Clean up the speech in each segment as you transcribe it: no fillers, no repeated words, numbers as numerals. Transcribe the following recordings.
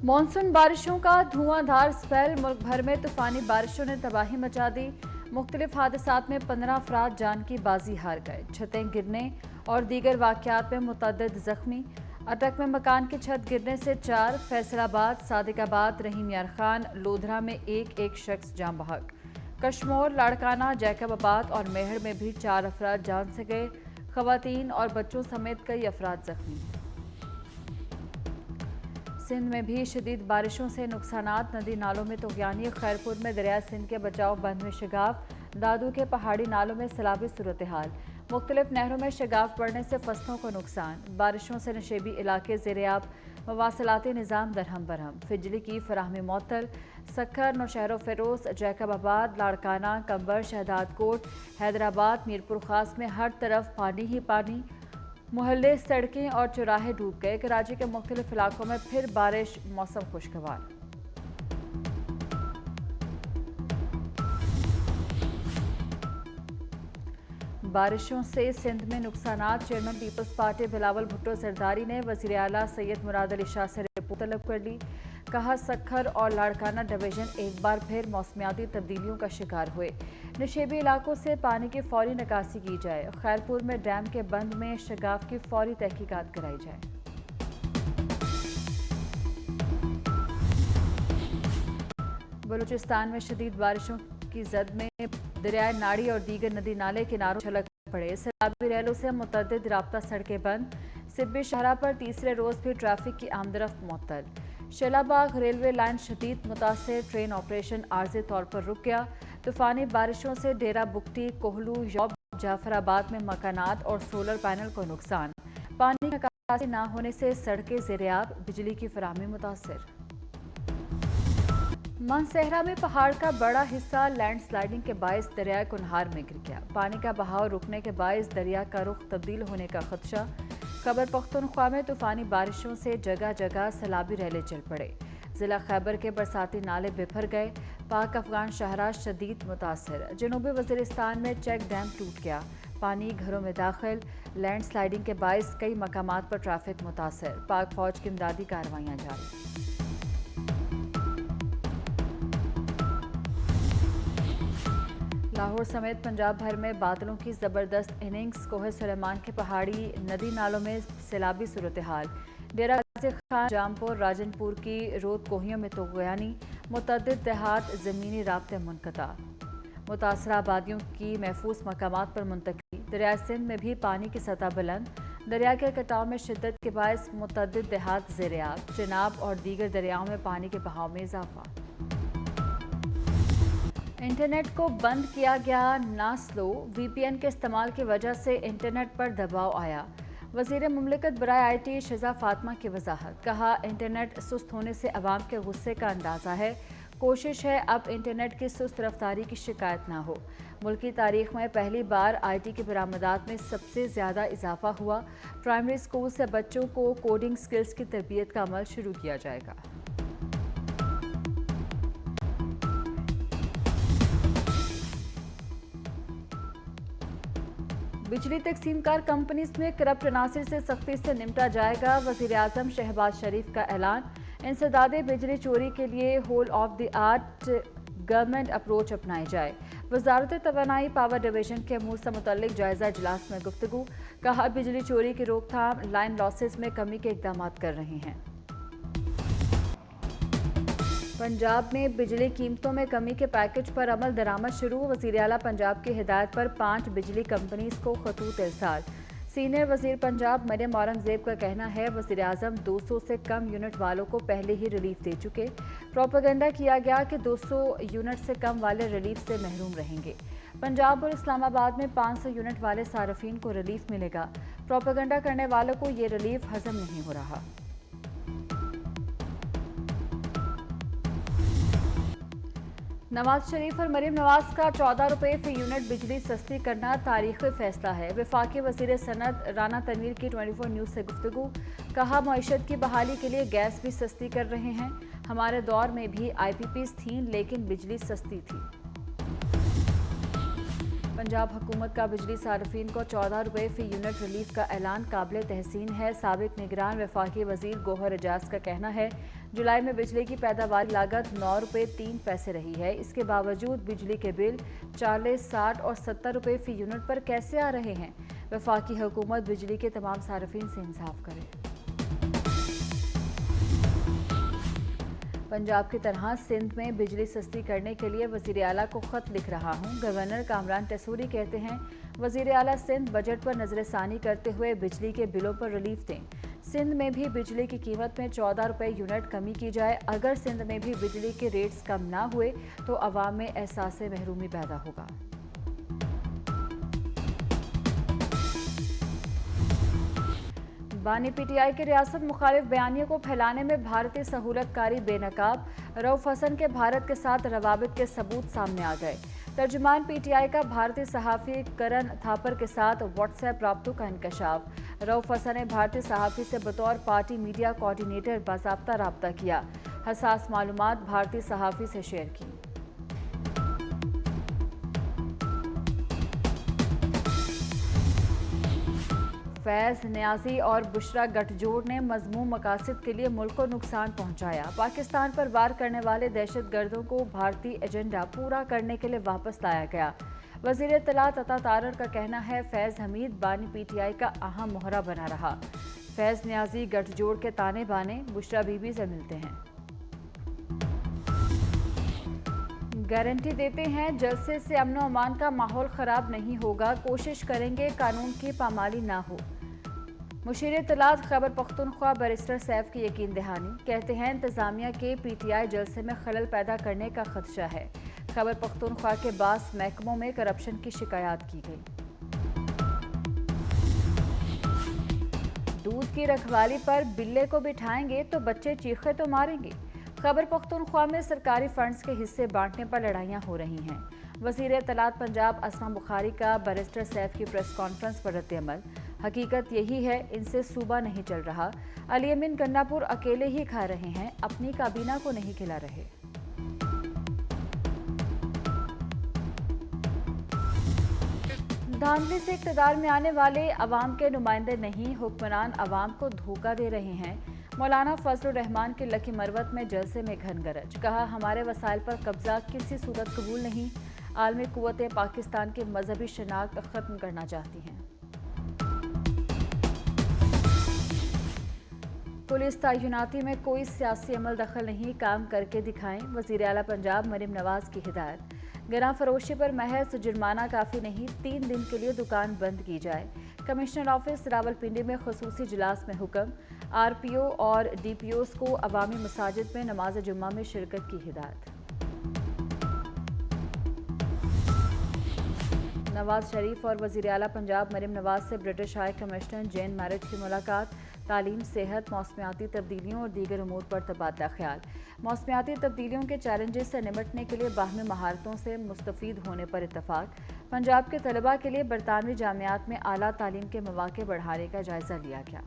Monsoon बारिशों का धुआंधार spell. मुल्क भर में तूफानी बारिशों ने तबाही मचा दी। मुख्तलिफ हादसात में 15 अफराद जान की बाजी हार गए। छतें गिरने और दीगर वाक़यात में मुतअद्दिद जख्मी। अटक में मकान की छत गिरने से 4, फैसलाबाद, सादिकाबाद, रहीम यार खान, लोधरा में एक शख्स जान बहक। कशमोर, लाड़काना, जैकबाबाद और मेहर में भी 4 अफराद जान से गए। खवातीन और बच्चों समेत कई अफराद जख्मी। सिंध में भी शदीद बारिशों से नुकसानात। नदी नालों में तुग़यानी। खैरपुर में दरिया सिंध के बचाव बंद में शिगाफ। दादू के पहाड़ी नालों में सैलाबी सूरत हाल। मुख्तलिफ नहरों में शिगाफ बढ़ने से फसलों को नुकसान। बारिशों से नशेबी इलाके ज़ेर-ए-आब। मवासलाती निज़ाम दरहम बरहम। बिजली की फराहमी मुअत्तल। सक्खर, नौशहर फ़िरोज़, जैकबाबाद, लाड़काना, कंबर, शहदादकोट, हैदराबाद, मीरपुर खास में हर तरफ पानी ही पानी। मोहल्ले, सड़कें और चौराहे डूब गए। कराची के मुख्तलिफ इलाकों में फिर बारिश। मौसम खुशगवार। बारिशों से सिंध में नुकसानात। चेयरमैन पीपल्स पार्टी बिलावल भुट्टो जरदारी ने वज़ीर आला सैयद मुराद अली शाह से रिपोर्ट तलब कर ली। कहा, सक्खर और लाड़काना डिवीजन एक बार फिर मौसमियाती तब्दीलियों का शिकार हुए। नशेबी इलाकों से पानी की फौरी निकासी की जाए। खैरपुर में डैम के बंद में शिगाफ की फौरी तहकीकात कराई जाए। बलूचिस्तान में शदीद बारिशों की जद में दरियाए नाड़ी और दीगर नदी नाले किनारों छलक पड़े। सैलाबी रैलों से मुतअद्दिद राब्ता सड़कें बंद। सिब्बी शाहरा पर तीसरे रोज भी ट्रैफिक की आमदरफ्त मुअत्तल। शेलाबाग रेलवे लाइन शदीद मुतासिर। ट्रेन ऑपरेशन आर्जी तौर पर रुक गया। तूफानी बारिशों से डेरा बुगटी, कोहलू, यौब, जाफराबाद में मकानात और सोलर पैनल को नुकसान। पानी का निकासी न होने से सड़कें ज़ेर-ए-आब। बिजली की फराहमी मुतासिर। मानसहरा में पहाड़ का बड़ा हिस्सा लैंडस्लाइडिंग के बायस दरिया कुनहार में गिर गया। पानी का बहाव रुकने के बायस दरिया का रुख तब्दील होने का खदशा। खैबर पख्तूनख्वा में तूफानी बारिशों से जगह जगह सैलाबी रैले चल पड़े। जिला खैबर के बरसाती नाले बिफर गए। पाक अफगान शहरा शदीद मुतासिर। जनूबी वज़ीरिस्तान में चेक डैम टूट गया। पानी घरों में दाखिल। लैंडस्लाइडिंग के बायस कई मकामात पर ट्रैफिक मुतासिर। पाक फौज की इमदादी कार्रवाइयाँ जारी। लाहौर समेत पंजाब भर में बादलों की जबरदस्त इनिंग्स। कोहे सुलेमान के पहाड़ी नदी नालों में सैलाबी सूरत हाल। डेरा गाजी खान, जामपुर, राजनपुर की रोद कोहियों में तुग़यानी। मुतअद्दिद देहात ज़मीनी राब्ते मुनक़ता। मुतासरा आबादियों की महफूज मकामात पर मुंतकिली। दरिया सिंध में भी पानी की सतह बुलंद। दरिया के कटाव में शिद्दत के बायस मुतअद्दिद देहात ज़ेर-ए-आब। चिनाब और दीगर दरियाओं में पानी के बहाव में इजाफा। इंटरनेट को बंद किया गया ना स्लो। VPN के इस्तेमाल की वजह से इंटरनेट पर दबाव आया। वज़ीर मुमलिकत बराए IT शिजा फातिमा की वजाहत। कहा, इंटरनेट सुस्त होने से अवाम के गुस्से का अंदाज़ा है। कोशिश है अब इंटरनेट की सुस्त रफ्तारी की शिकायत ना हो। मुल्क की तारीख में पहली बार IT की बरामदात में सबसे ज़्यादा इजाफा हुआ। प्राइमरी स्कूल से बच्चों को कोडिंग स्किल्स की तरबियत का अमल शुरू किया जाएगा। बिजली तकसीमकार कंपनीज में करप्ट अनासिर से सख्ती से निपटा जाएगा। वज़ीर आज़म शहबाज शरीफ का ऐलान। इंसदादे बिजली चोरी के लिए whole of the art government approach अपनाई जाए। वजारत तवानाई पावर डिवीजन के अमूर से मुतल्लिक जायजा इजलास में गुफ्तगू। कहा, बिजली चोरी की रोकथाम, लाइन लॉसेस में कमी के इकदाम कर रहे हैं। पंजाब में बिजली कीमतों में कमी के पैकेज पर अमल दरामद शुरू। वज़ीर आला पंजाब की हिदायत पर 5 बिजली कंपनीज को खतूत इरसाल। सीनियर वज़ीर पंजाब मरियम औरंगज़ेब का कहना है, वज़ीर आज़म 200 से कम यूनिट वालों को पहले ही रिलीफ दे चुके। प्रोपेगेंडा किया गया कि 200 यूनिट से कम वाले रिलीफ से महरूम रहेंगे। पंजाब और इस्लामाबाद में 500 यूनिट वाले सार्फिन को रिलीफ मिलेगा। प्रोपेगेंडा करने वालों को ये रिलीफ हजम नहीं हो रहा। नवाज शरीफ और मरीम नवाज का 14 रुपये फी यूनिट बिजली सस्ती करना तारीखी फैसला है। वफाकी वज़ीर सनत राना तनवीर की 24 न्यूज़ से गुफ्तगू। कहा, मईशत की बहाली के लिए गैस भी सस्ती कर रहे हैं। हमारे दौर में भी IPPs थीं लेकिन बिजली सस्ती थी। पंजाब हुकूमत का बिजली सार्फिन को 14 रुपये फी यूनिट रिलीफ का ऐलान काबिल तहसीन है। साबिक निगरान वफाकी वजीर गौहर एजाज का कहना है, जुलाई में बिजली की पैदावार लागत 9 रुपये 3 पैसे रही है। इसके बावजूद बिजली के बिल 40, 60 और 70 रुपये फी यूनिट पर कैसे आ रहे हैं। वफाकी हुकूमत बिजली के तमाम सार्फिन से इंसाफ करे। पंजाब की तरह सिंध में बिजली सस्ती करने के लिए वज़ीर आला को ख़त लिख रहा हूँ। गवर्नर कामरान टसूरी कहते हैं, वज़ीर आला सिंध बजट पर नज़रसानी करते हुए बिजली के बिलों पर रिलीफ दें। सिंध में भी बिजली की कीमत में 14 रुपये यूनिट कमी की जाए। अगर सिंध में भी बिजली के रेट्स कम ना हुए तो अवाम में एहसास महरूमी पैदा होगा। बानी पीटीआई के रियासत मुखालिफ बयानियों को फैलाने में भारतीय सहूलतकारी बेनकाब। रऊफ हसन के भारत के साथ रवाबित के सबूत सामने आ गए। तर्जुमान पीटीआई का भारतीय सहाफ़ी करण थापर के साथ व्हाट्सएप राब्तों का इंकशाफ। रऊफ हसन ने भारतीय सहाफ़ी से बतौर पार्टी मीडिया कोऑर्डिनेटर बाज़ाब्ता राब्ता किया। हसास मालूमात भारतीय सहाफ़ी से शेयर की। फैज़ न्याजी और बुशरा गठजोड़ ने मज़मूम मकासद के लिए मुल्क को नुकसान पहुंचाया। पाकिस्तान पर वार करने वाले दहशतगर्दों को भारतीय एजेंडा पूरा करने के लिए वापस लाया गया। वज़ीर इत्तलात अता तारर का कहना है, फैज़ हमीद बानी पीटीआई का अहम मोहरा बना रहा। फैज़ न्याजी गठजोड़ के ताने बाने बुशरा बीबी से मिलते हैं। गारंटी देते हैं, जलसे से अमन और अमान का माहौल ख़राब नहीं होगा। कोशिश करेंगे कानून की पामाली ना हो। मुशीर इत्तलात खैबर पख्तूनख्वा बैरिस्टर सैफ की यकीन दहानी कहते हैं, इंतज़ामिया के पीटीआई जलसे में खलल पैदा करने का खदशा है। खैबर पख्तूनख्वा के बास महकमों में करप्शन की शिकायत की गई। दूध की रखवाली पर बिल्ले को बिठाएंगे तो बच्चे चीखे तो मारेंगे। खैबर पख्तूनख्वा में सरकारी फंड्स के हिस्से बांटने पर लड़ाइयां हो रही हैं। वज़ीर इत्तलात पंजाब असमा बुखारी का बैरिस्टर सैफ की प्रेस कॉन्फ्रेंस पर रद्द-ए-अमल। हकीकत यही है, इनसे सूबा नहीं चल रहा। अली अमीन गन्नापुर अकेले ही खा रहे हैं, अपनी काबीना को नहीं खिला रहे। धांधली से इक़्तिदार में आने वाले अवाम के नुमाइंदे नहीं, हुक्मरान अवाम को धोखा दे रहे हैं। मौलाना फजलुर रहमान के लकी मरवत में जलसे में घन गरज। कहा, हमारे वसाइल पर कब्जा किसी सूरत कबूल नहीं। आलमी कुव्वतें पाकिस्तान की मजहबी शनाख्त ख़त्म करना चाहती हैं। पुलिस तैनाती में कोई सियासी अमल दखल नहीं, काम करके दिखाएं। वज़ीर आला पंजाब मरीम नवाज की हिदायत। गिरा फरोशी पर महज जुर्माना काफ़ी नहीं, 3 दिन के लिए दुकान बंद की जाए। कमिश्नर ऑफिस रावलपिंडी में खुसूसी इजलास में हुक्म। आरपीओ और डीपीओस को अवामी मसाजिद में नमाज जुम्मा में शिरकत की हिदायत। नवाज शरीफ और वज़ीर आला पंजाब मरीम नवाज से ब्रिटिश हाई कमिश्नर जेन मैरिट की मुलाकात। तालीम, सेहत, मौसमियाती तब्दीलियों और दीगर उमूर पर तबादला ख्याल। मौसमियाती तब्दीलियों के चैलेंजेस से निपटने के लिए बाहमी महारतों से मुस्तफ़ीद होने पर इत्तफाक। पंजाब के तलबा के लिए बरतानवी जामियात में आला तालीम के मौक़े बढ़ाने का जायज़ा लिया गया।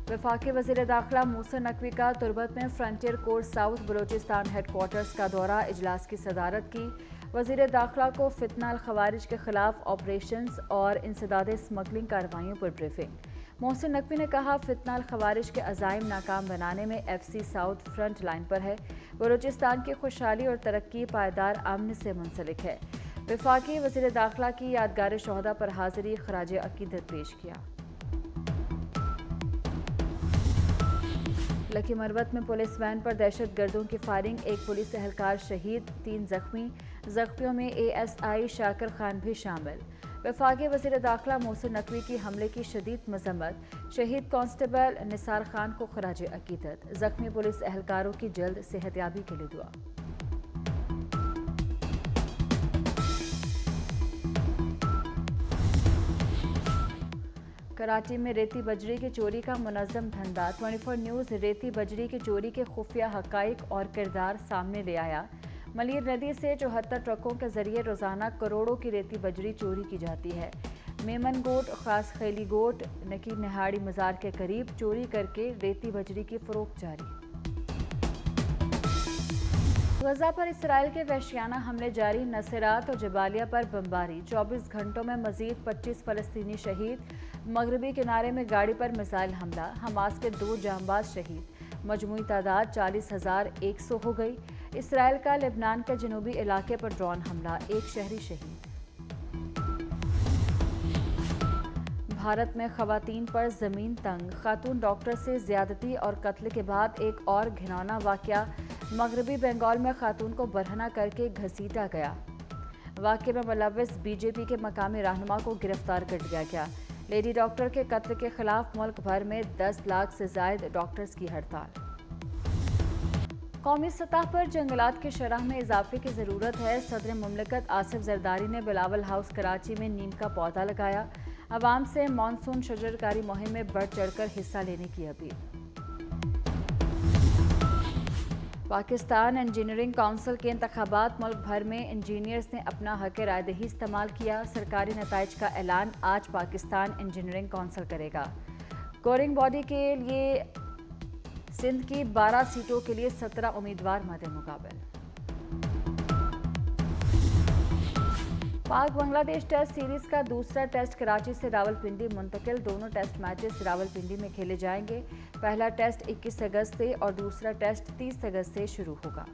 वफाकी वज़ीर दाखिला मूसा नकवी का तुरबत में frontier court south Balochistan headquarters का दौरा, इजलास की सदारत की। वज़ीर दाखिला को फितना अल खवारिज के खिलाफ ऑपरेशंस और इंसदाद स्मगलिंग कार्रवाइयों पर ब्रीफिंग। मोहसिन नकवी ने कहा, फितना अल खवारिज के अज़ाइम नाकाम बनाने में FC साउथ फ्रंट लाइन पर है। बलोचिस्तान की खुशहाली और तरक्की पायदार अमन से मुंसलिक है। वफाकी वज़ीर दाखिला की यादगार शोहदा पर हाज़िरी, खराज अकीदत पेश किया। लकी मरवत में पुलिस वैन पर दहशत गर्दों की फायरिंग, एक पुलिस एहलकार शहीद, 3 जख्मी। जख्मियों में ASI शाकिर खान भी शामिल। वफाकी वज़ीर दाखिला मोहसिन नकवी की हमले की शदीद मजम्मत। शहीद कांस्टेबल निसार खान को खराज अकीदत। जख्मी पुलिस एहलकारों की जल्द सेहतयाबी के लिए दुआ। कराची में रेती बजरी की चोरी का मुनज़्ज़म धंधा। 24 न्यूज़ रेती बजरी की चोरी के खुफिया हक़ाइक़ और किरदार सामने ले आया। मलीर नदी से 74 ट्रकों के जरिए रोज़ाना करोड़ों की रेती बजरी चोरी की जाती है। मेमन गोट, खास खैली गोट, नकी निहाड़ी मज़ार के करीब चोरी करके रेती बजरी की फ़रोख्त जारी। गजा पर इसराइल के वहशियाना हमले जारी, नसेरात और जबालिया पर बमबारी। 24 घंटों में मजीद 25 फलस्तीनी शहीद। मगरबी किनारे में गाड़ी पर मिसाइल हमला, हमास के 2 जांबाज शहीद। मजमूई तादाद 40,100 हो गई। इसराइल का लेबनान के जनूबी इलाके पर ड्रोन हमला, 1 शहरी शहीद। भारत में खवातीन पर जमीन तंग, खातून डॉक्टर से ज्यादती और कत्ल के बाद एक और घिनौना वाकया। मगरबी बंगाल में खातून को बरहना करके घसीटा गया। वाकये में मुलव्विस बीजेपी के मकामी रहनुमा को गिरफ्तार कर लिया गया। लेडी डॉक्टर के कत्ल के खिलाफ मुल्क भर में 10 लाख से ज्यादा डॉक्टर्स की हड़ताल। कौमी सतह पर जंगलात की शरह में इजाफे की ज़रूरत है। सदर मुमलिकत आसिफ जरदारी ने बिलावल हाउस कराची में नीम का पौधा लगाया। अवाम से मानसून शजरकारी मुहिम में बढ़ चढ़कर हिस्सा लेने की अपील। पाकिस्तान इंजीनियरिंग काउंसिल के इंतखाबात, मुल्क भर में इंजीनियर्स ने अपना हक रायदही इस्तेमाल किया। सरकारी नताइज का ऐलान आज पाकिस्तान इंजीनियरिंग काउंसिल करेगा। स्कोरिंग बॉडी के लिए सिंध की 12 सीटों के लिए 17 उम्मीदवार मद्दे मुकाबले। पाक बांग्लादेश टेस्ट सीरीज का दूसरा टेस्ट कराची से रावलपिंडी मुंतकिल। दोनों टेस्ट मैचेस रावलपिंडी में खेले जाएंगे। पहला टेस्ट 21 अगस्त से और दूसरा टेस्ट 30 अगस्त से शुरू होगा।